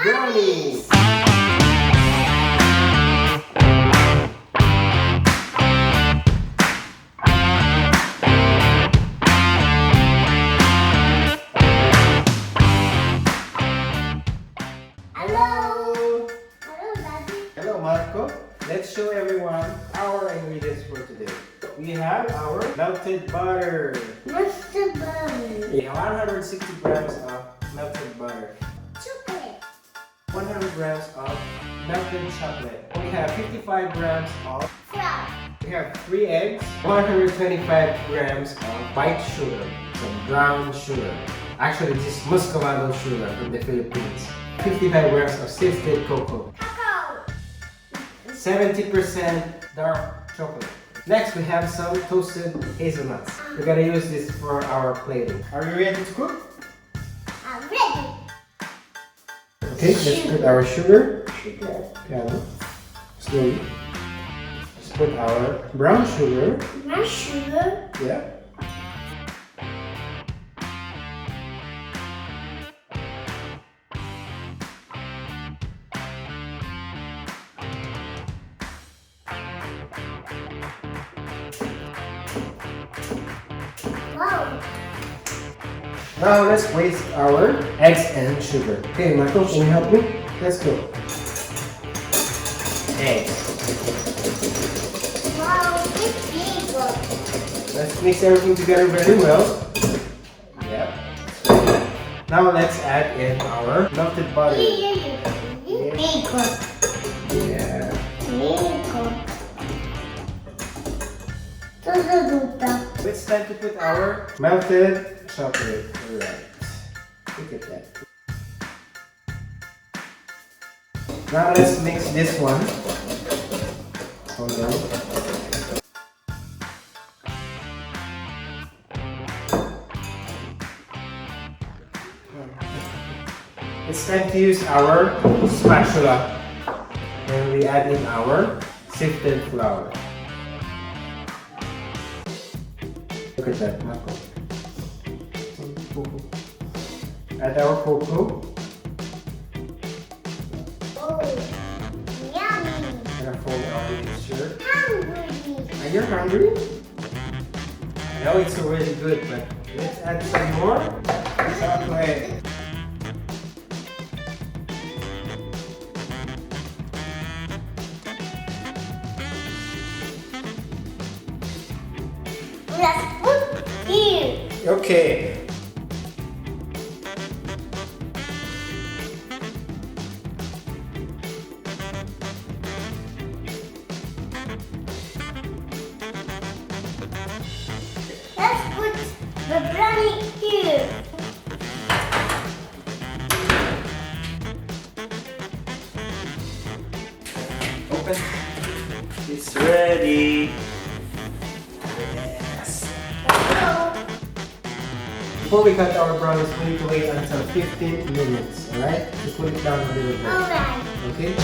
Brownies! Hello! Hello, Daddy. Hello, Marco. Let's show everyone our ingredients for today. We have our melted butter. Mr. Bunny. We have 160 grams of melted butter. Chocolate. 100 grams of melted chocolate. We have 55 grams of Flour. We have 3 eggs, 125 grams of white sugar, some brown sugar. Actually, this is Muscovado sugar from the Philippines. 55 grams of sifted cocoa. Cacao. 70% dark chocolate. Next, we have some toasted hazelnuts. We're gonna use this for our plating. Are you ready to cook? I'm ready. Okay, let's put our sugar. Piano. Slowly. Let's put our brown sugar. My sugar. Yeah. Wow. Now let's whisk our eggs and sugar. Okay, Michael, can you help me? Let's go. Eggs. Wow, it's big. Let's mix everything together very well. Yep. Now let's add in our melted butter. Bacon. Yeah. Bacon. Tutututa. It's time to put our melted chocolate. Alright. Look at that. Now let's mix this one. Hold on. It's time to use our spatula. And we add in our sifted flour. Look at that, Marco. Add our cocoa. Oh, yummy. And fold our mixture. Hungry. Are you hungry? I know it's already good, but let's add some more chocolate. Let's put here. Okay. Let's put the brownie here. Open. It's ready. Yes. Go. Before we cut our brownies, we need to wait until 15 minutes. Alright? To cool it down a little bit. Alright. Okay?